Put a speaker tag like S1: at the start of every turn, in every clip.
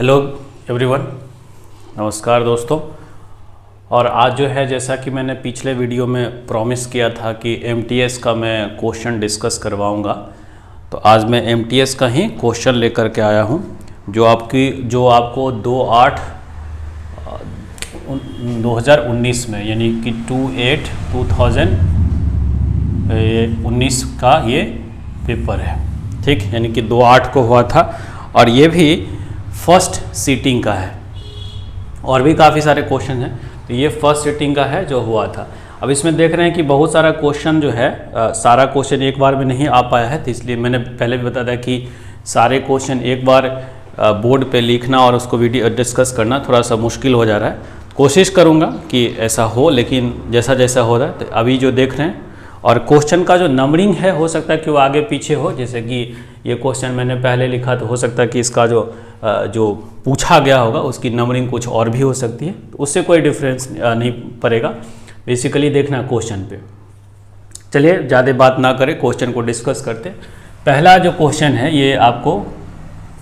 S1: Hello everyone, नमस्कार दोस्तों। और आज जो है, जैसा कि मैंने पिछले वीडियो में प्रॉमिस किया था कि एमटीएस का मैं क्वेश्चन डिस्कस करवाऊंगा, तो आज मैं एमटीएस का ही क्वेश्चन लेकर के आया हूं जो आपको 2019 में, यानी कि 28/2019 का ये पेपर है। ठीक, यानी कि 2/8 को हुआ था और ये भी फर्स्ट सीटिंग का है। और भी काफ़ी सारे क्वेश्चन हैं, तो ये फर्स्ट सीटिंग का है जो हुआ था। अब इसमें देख रहे हैं कि बहुत सारा क्वेश्चन जो है, सारा क्वेश्चन एक बार में नहीं आ पाया है, तो इसलिए मैंने पहले भी बताया था कि सारे क्वेश्चन एक बार बोर्ड पे लिखना और उसको वीडियो डिस्कस करना थोड़ा सा मुश्किल हो जा रहा है। कोशिश करूँगा कि ऐसा हो, लेकिन जैसा जैसा हो रहा है, तो अभी जो देख रहे हैं, और क्वेश्चन का जो नंबरिंग है हो सकता है कि वो आगे पीछे हो। जैसे कि ये क्वेश्चन मैंने पहले लिखा, तो हो सकता है कि इसका जो पूछा गया होगा उसकी नंबरिंग कुछ और भी हो सकती है, तो उससे कोई डिफरेंस नहीं पड़ेगा। बेसिकली देखना क्वेश्चन पे। चलिए ज़्यादा बात ना करें, क्वेश्चन को डिस्कस करते। पहला जो क्वेश्चन है, ये आपको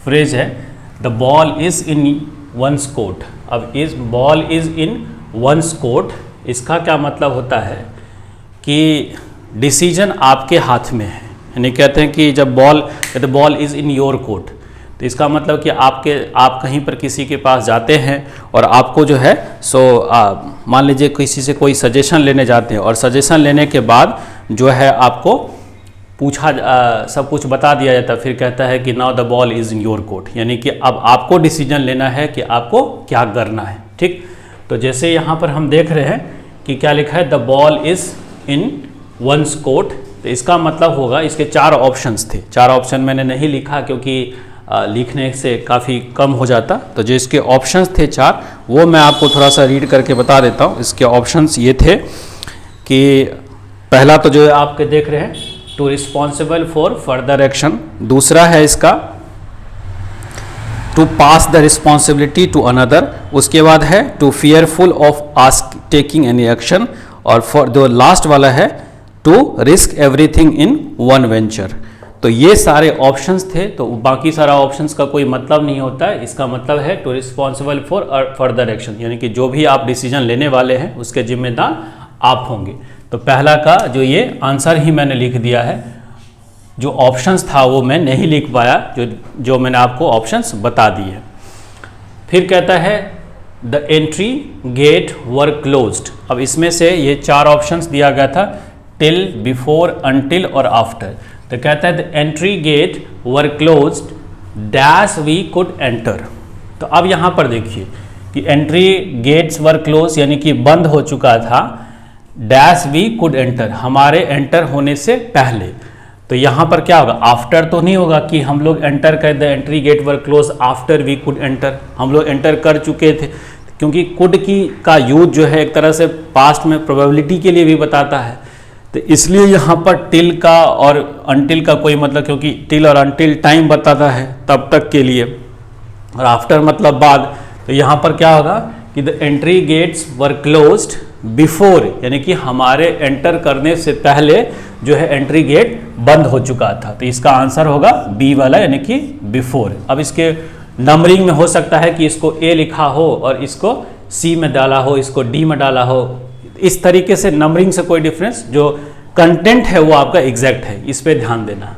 S1: फ्रेज है, the ball is in one's court. अब इस ball is in one's court, इसका क्या मतलब होता है कि डिसीजन आपके हाथ में है। यानी कहते हैं कि जब the ball is in your court, तो इसका मतलब कि आप कहीं पर किसी के पास जाते हैं और आपको जो है मान लीजिए किसी से कोई सजेशन लेने जाते हैं, और सजेशन लेने के बाद जो है आपको सब कुछ बता दिया जाता है। फिर कहता है कि now the ball is in your court, यानी कि अब आपको डिसीजन लेना है कि आपको क्या करना है। ठीक, तो जैसे यहाँ पर हम देख रहे हैं कि क्या लिखा है, the ball is in one's court, तो इसका मतलब होगा, इसके 4 ऑप्शंस थे। 4 ऑप्शन मैंने नहीं लिखा क्योंकि लिखने से काफ़ी कम हो जाता, तो जो इसके ऑप्शंस थे 4, वो मैं आपको थोड़ा सा रीड करके बता देता हूँ। इसके ऑप्शंस ये थे कि पहला तो जो है आपके देख रहे हैं, to responsible for further action. दूसरा है इसका to pass the responsibility to another. उसके बाद है to fearful of ask taking any action. और फॉर जो लास्ट वाला है, to risk everything in one venture. तो ये सारे ऑप्शंस थे, तो बाकी सारा ऑप्शंस का कोई मतलब नहीं होता है। इसका मतलब है to responsible for further action, यानी कि जो भी आप डिसीजन लेने वाले हैं उसके जिम्मेदार आप होंगे। तो पहला का जो ये आंसर ही मैंने लिख दिया है, जो ऑप्शंस था वो मैं नहीं लिख पाया, जो मैंने आपको ऑप्शंस बता दिए। फिर कहता है the entry gate were closed. अब इसमें से ये 4 ऑप्शंस दिया गया था, टिल, बिफोर, अनटिल और आफ्टर। तो कहता है the entry gate were closed dash we could enter. तो अब यहाँ पर देखिए कि एंट्री गेट्स वर क्लोज, यानी कि बंद हो चुका था, डैश वी कुड एंटर, हमारे एंटर होने से पहले। तो यहाँ पर क्या होगा, आफ्टर तो नहीं होगा कि हम लोग एंटर कर, the entry gate were close after we could enter, हम लोग एंटर कर चुके थे। क्योंकि कुड का यूज जो है एक तरह से पास्ट में प्रोबेबिलिटी के लिए भी बताता है, तो इसलिए यहाँ पर टिल का और अनटिल का कोई मतलब, क्योंकि टिल और अनटिल टाइम बताता है तब तक के लिए, और आफ्टर मतलब बाद। तो यहाँ पर क्या होगा कि the entry gates were closed before, यानी कि हमारे एंटर करने से पहले जो है एंट्री गेट बंद हो चुका था। तो इसका आंसर होगा बी वाला, यानी कि बिफोर। अब इसके नंबरिंग में हो सकता है कि इसको ए लिखा हो और इसको सी में डाला हो, इसको डी में डाला हो। इस तरीके से नंबरिंग से कोई डिफरेंस, जो कंटेंट है वो आपका एग्जैक्ट है, इस पे ध्यान देना।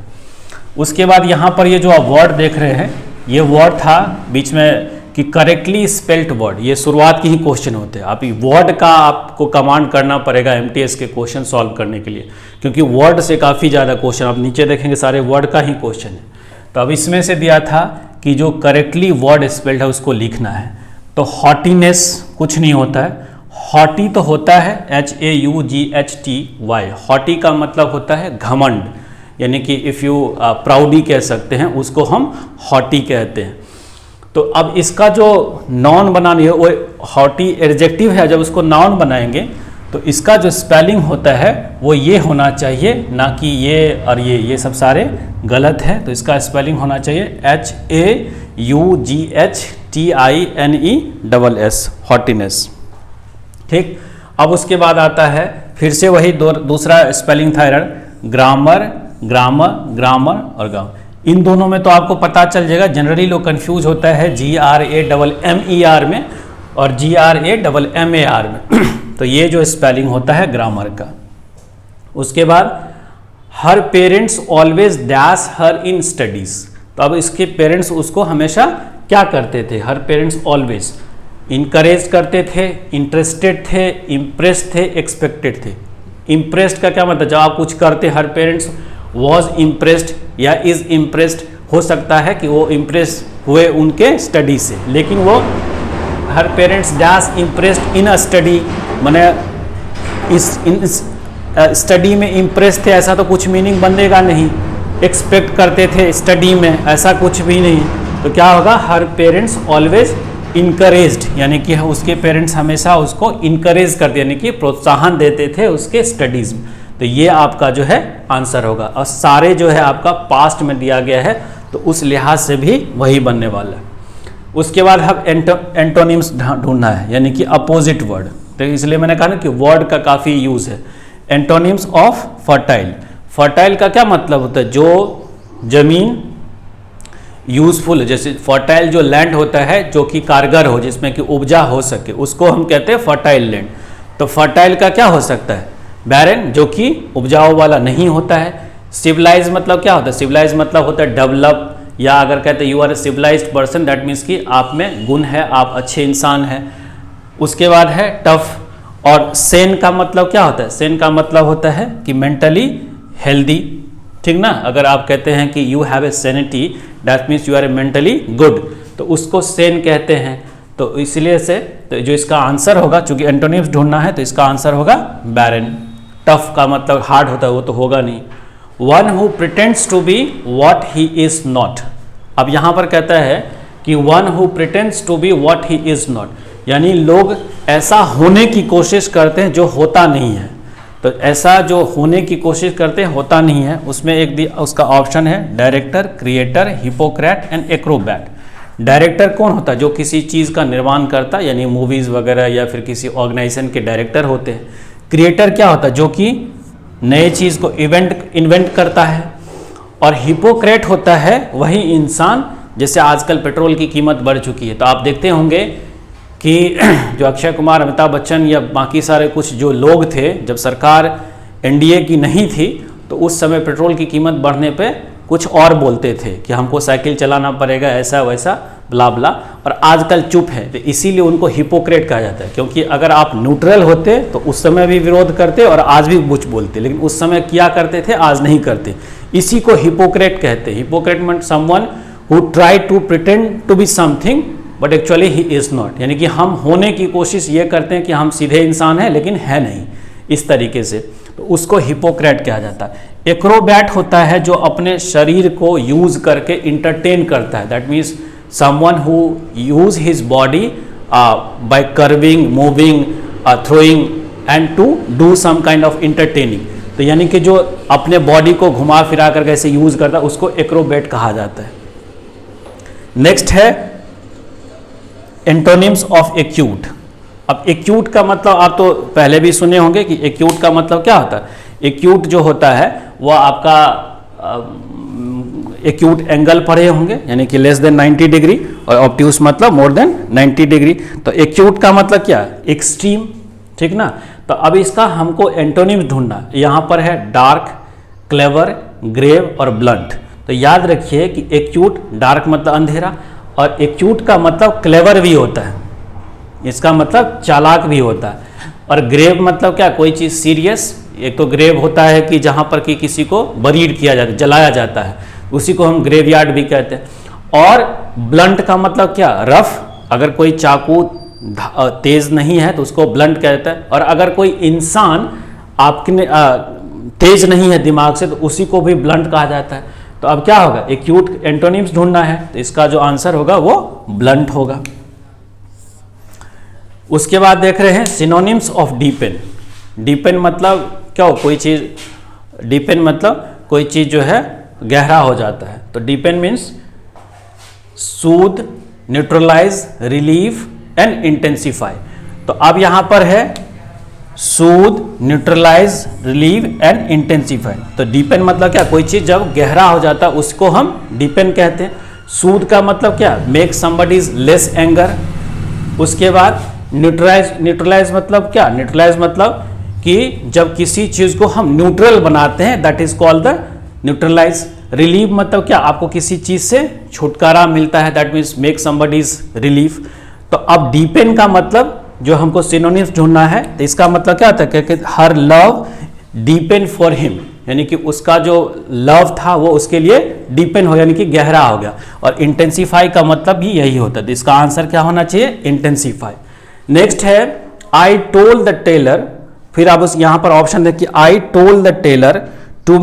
S1: उसके बाद यहाँ पर ये जो आप वर्ड देख रहे हैं, ये वर्ड था बीच में कि करेक्टली स्पेल्ड वर्ड, ये शुरुआत के ही क्वेश्चन होते हैं। आप वर्ड का आपको कमांड करना पड़ेगा एमटीएस के क्वेश्चन सॉल्व करने के लिए, क्योंकि वर्ड से काफ़ी ज़्यादा क्वेश्चन, आप नीचे देखेंगे सारे वर्ड का ही क्वेश्चन है। तो अब इसमें से दिया था कि जो करेक्टली वर्ड स्पेल्ड है उसको लिखना है। तो हॉटीनेस कुछ नहीं होता है, हॉटी तो होता है HAUGHTY। हॉटी का मतलब होता है घमंड, यानी कि इफ़ यू प्राउडी कह सकते हैं, उसको हम हॉटी कहते हैं। तो अब इसका जो नाउन बनानी है वो हॉटी एडजेक्टिव है, जब उसको नाउन बनाएंगे तो इसका जो स्पेलिंग होता है वो ये होना चाहिए, ना कि ये और ये सब सारे गलत है। तो इसका स्पेलिंग होना चाहिए HAUGHTINESS, हॉटीनेस। ठीक, अब उसके बाद आता है फिर से वही दूसरा स्पेलिंग था एरर, ग्रामर, ग्रामर, ग्रामर और ग्रामर। इन दोनों में तो आपको पता चल जाएगा। जनरली लोग कंफ्यूज होता है GRAMMER में और GRAMMAR में तो ये जो स्पेलिंग होता है ग्रामर का। उसके बाद her parents always dash her in studies. तो अब इसके पेरेंट्स उसको हमेशा क्या करते थे? हर पेरेंट्स ऑलवेज इनकरेज करते थे, इंटरेस्टेड थे, इम्प्रेस्ड थे, एक्सपेक्टेड थे। इम्प्रेस्ड का क्या मतलब? जब आप कुछ करते, हर पेरेंट्स वॉज इम्प्रेस्ड या इज इम्प्रेस्ड, हो सकता है कि वो इम्प्रेस हुए उनके स्टडी से, लेकिन वो her parents dash impressed in a study, मैंने इस स्टडी में इम्प्रेस थे, ऐसा तो कुछ मीनिंग बनेगा नहीं। एक्सपेक्ट करते थे स्टडी में, ऐसा कुछ भी नहीं। तो क्या होगा? हर पेरेंट्स ऑलवेज इनकरेज्ड, यानी कि उसके पेरेंट्स हमेशा उसको इनकरेज करते, यानी कि प्रोत्साहन देते थे उसके स्टडीज में। तो ये आपका जो है आंसर होगा। और सारे जो है आपका पास्ट में दिया गया है, तो उस लिहाज से भी वही बनने वाला है। उसके बाद हम एंटोनिम्स ढूंढना है, यानी कि अपोजिट वर्ड। तो इसलिए मैंने कहा ना कि वर्ड का काफ़ी यूज है। Antonyms of fertile. फर्टाइल का क्या मतलब होता है? जो जमीन यूजफुल, जैसे फर्टाइल जो लैंड होता है जो कि कारगर हो, जिसमें कि उपजा हो सके, उसको हम कहते हैं फर्टाइल लैंड। तो फर्टाइल का क्या हो सकता है? बैरन, जो कि उपजाऊ वाला नहीं होता है। सिविलाइज मतलब क्या होता है? सिविलाइज मतलब होता है डेवलप, या अगर कहते हैं you are a civilised person, that means कि आप में गुण है, आप अच्छे इंसान हैं। उसके बाद है टफ। और सेन का मतलब क्या होता है? सेन का मतलब होता है कि मेंटली हेल्दी, ठीक ना। अगर आप कहते हैं कि you have a sanity, that means you are a mentally good, तो उसको सेन कहते हैं। तो इसलिए से तो जो इसका आंसर होगा, चूंकि एंटोनिम्स ढूंढना है, तो इसका आंसर होगा बैरन। टफ का मतलब हार्ड होता है, वो तो होगा नहीं। One who pretends to be what he is not. अब यहाँ पर कहता है कि one who pretends to be what he is not, यानी लोग ऐसा होने की कोशिश करते हैं जो होता नहीं है। तो ऐसा जो होने की कोशिश करते हैं होता नहीं है, उसमें एक उसका ऑप्शन है director, creator, hypocrite and Acrobat. Director कौन होता है? जो किसी चीज़ का निर्माण करता है, यानी मूवीज़ वगैरह या फिर किसी ऑर्गेनाइजेशन के डायरेक्टर होते हैं। क्रिएटर क्या होता है? जो कि नए चीज़ को इन्वेंट करता है। और हिपोक्रेट होता है वही इंसान, जैसे आजकल पेट्रोल की कीमत बढ़ चुकी है, तो आप देखते होंगे कि जो अक्षय कुमार, अमिताभ बच्चन या बाकी सारे कुछ जो लोग थे, जब सरकार एनडीए की नहीं थी, तो उस समय पेट्रोल की कीमत बढ़ने पे कुछ और बोलते थे कि हमको साइकिल चलाना पड़ेगा, ऐसा वैसा ब्ला ब्ला, और आजकल चुप है। तो इसीलिए उनको हिपोक्रेट कहा जाता है, क्योंकि अगर आप न्यूट्रल होते तो उस समय भी विरोध करते और आज भी कुछ बोलते, लेकिन उस समय किया करते थे, आज नहीं करते। इसी को हिपोक्रेट कहते हैं। Hypocrite means someone who try to pretend to be something but actually he is not, यानी कि हम होने की कोशिश ये करते हैं कि हम सीधे इंसान हैं लेकिन है नहीं, इस तरीके से। तो उसको हिपोक्रेट कहा जाता है। एक्रोबैट होता है जो अपने शरीर को यूज करके इंटरटेन करता है, that means someone who use his body by curving, moving, throwing and to do some kind of entertaining। तो यानी कि जो अपने बॉडी को घुमा फिरा करके ऐसे यूज करता है, उसको एक्रोबैट कहा जाता है। नेक्स्ट है एंटोनिम्स ऑफ एक्यूट। अब एक्यूट का मतलब आप तो पहले भी सुने होंगे कि एक्यूट का मतलब क्या होता है। एक्यूट जो होता है वह आपका एक्यूट एंगल पढ़े होंगे, यानी कि लेस देन 90 डिग्री, और ऑब्ट्यूस मतलब मोर देन 90 डिग्री। तो एक्यूट का मतलब क्या है? एक्सट्रीम, ठीक ना। तो अब इसका हमको एंटोनिम्स ढूंढना। यहाँ पर है डार्क, क्लेवर, ग्रेव और ब्लंट। तो याद रखिए कि एक्यूट, डार्क मतलब अंधेरा, और एक्यूट का मतलब क्लेवर भी होता है, इसका मतलब चालाक भी होता है। और ग्रेव मतलब क्या? कोई चीज़ सीरियस। एक तो ग्रेव होता है कि जहाँ पर कि किसी को बरीड किया जाता है, जलाया जाता है, उसी को हम ग्रेवयार्ड भी कहते हैं। और ब्लंट का मतलब क्या? रफ। अगर कोई चाकू तेज नहीं है तो उसको ब्लंट कहता है। और अगर कोई इंसान आपके तेज नहीं है दिमाग से, तो उसी को भी ब्लंट कहा जाता है। तो अब क्या होगा? एक्यूट एंटोनिम्स ढूंढना है, तो इसका जो आंसर होगा वो ब्लंट होगा। उसके बाद देख रहे हैं सिनोनिम्स ऑफ डीपेन। डीपेन मतलब क्या हो? कोई चीज़, डीपेन मतलब कोई चीज़ जो है गहरा हो जाता है। तो deepen means soothe, neutralise, relieve and intensify. तो अब यहाँ पर है soothe, neutralise, relieve and intensify. तो डीपेन मतलब क्या, कोई चीज जब गहरा हो जाता है उसको हम डीपेन कहते हैं। सूद का मतलब क्या, मेक समबडीज लेस एंगर। उसके बाद न्यूट्रलाइज मतलब क्या, न्यूट्रलाइज मतलब कि जब किसी चीज को हम न्यूट्रल बनाते हैं, that is called the neutralise. Relieve मतलब क्या, आपको किसी चीज से छुटकारा मिलता है, that means make somebody's relief. तो अब डीपेन का मतलब जो हमको सिनोनिम्स ढूंढना है, तो इसका मतलब क्या होता है कि हर लव डीपेन फॉर हिम, यानी कि उसका जो लव था वो उसके लिए डीपेन हो, यानी कि गहरा हो गया। और इंटेंसिफाई का मतलब भी यही होता है, तो इसका आंसर क्या होना चाहिए, इंटेंसिफाई। नेक्स्ट है आई टोल्ड द टेलर, फिर आप उस यहां पर ऑप्शन देखिए, I told the tailor to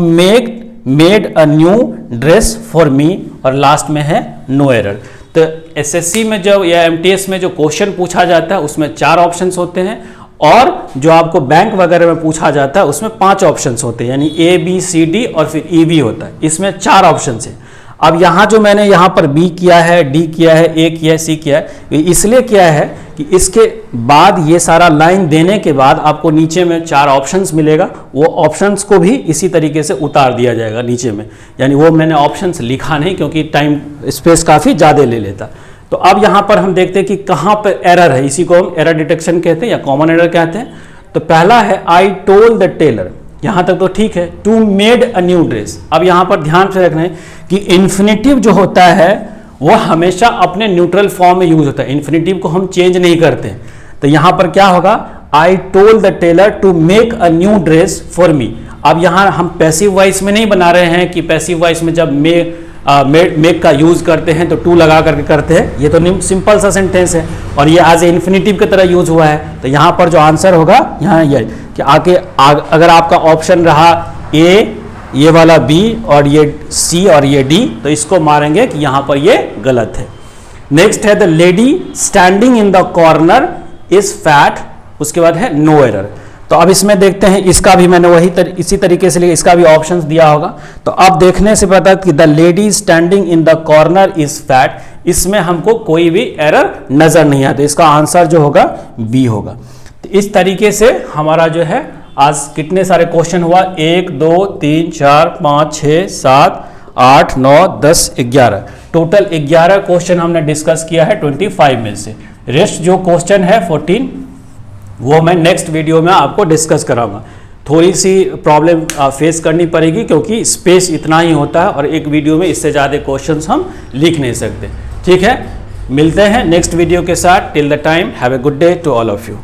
S1: made a new dress for me, और लास्ट में है नो एरर। तो एसएससी में जो या एमटीएस में जो क्वेश्चन पूछा जाता है उसमें 4 ऑप्शंस होते हैं, और जो आपको बैंक वगैरह में पूछा जाता है उसमें 5 ऑप्शंस होते हैं, यानी ए बी सी डी और फिर ई भी होता है। इसमें 4 ऑप्शंस है। अब यहाँ जो मैंने यहाँ पर बी किया है, डी किया है, ए किया है, सी किया है, ये इसलिए किया है कि इसके बाद ये सारा लाइन देने के बाद आपको नीचे में 4 ऑप्शंस मिलेगा, वो ऑप्शंस को भी इसी तरीके से उतार दिया जाएगा नीचे में। यानी वो मैंने ऑप्शंस लिखा नहीं क्योंकि टाइम स्पेस काफ़ी ज़्यादा ले लेता। तो अब यहाँ पर हम देखते हैं कि कहाँ पर एरर है, इसी को हम एरर डिटेक्शन कहते हैं या कॉमन एरर कहते हैं। तो पहला है आई टोल्ड द टेलर, यहाँ तक तो ठीक है। To made a new dress, अब यहाँ पर ध्यान से रखना है कि इन्फिनेटिव जो होता है वो हमेशा अपने न्यूट्रल फॉर्म में यूज होता है, इन्फिनेटिव को हम चेंज नहीं करते। तो यहाँ पर क्या होगा, I told the tailor to make a new dress for me. अब यहाँ हम पैसिव वॉइस में नहीं बना रहे हैं कि पैसिव वॉइस में जब मेक का यूज करते हैं तो टू लगा करके करते हैं, ये तो सिंपल सा सेंटेंस है और ये एज ए इन्फिनेटिव की तरह यूज हुआ है। तो यहाँ पर जो आंसर होगा यहाँ ये कि अगर आपका ऑप्शन रहा ए, ये वाला बी और ये सी और ये डी, तो इसको मारेंगे कि यहाँ पर ये गलत है। नेक्स्ट है the lady standing in the corner is fat, उसके बाद है नो एरर। तो अब इसमें देखते हैं, इसका भी मैंने इसी तरीके से लिया, इसका भी ऑप्शंस दिया होगा। तो अब देखने से पता कि the lady standing in the corner is fat, इसमें हमको कोई भी एरर नजर नहीं आता, इसका आंसर जो होगा बी होगा। तो इस तरीके से हमारा जो है आज कितने सारे क्वेश्चन हुआ, 1 2 3 4 5 6 7 8 9 10 11, टोटल 11 क्वेश्चन हमने डिस्कस किया है 25 में से। रेस्ट जो क्वेश्चन है 14 वो मैं नेक्स्ट वीडियो में आपको डिस्कस कराऊंगा। थोड़ी सी प्रॉब्लम फेस करनी पड़ेगी क्योंकि स्पेस इतना ही होता है और एक वीडियो में इससे ज़्यादा क्वेश्चंस हम लिख नहीं सकते। ठीक है, मिलते हैं नेक्स्ट वीडियो के साथ। Till the time have a good day to all of you.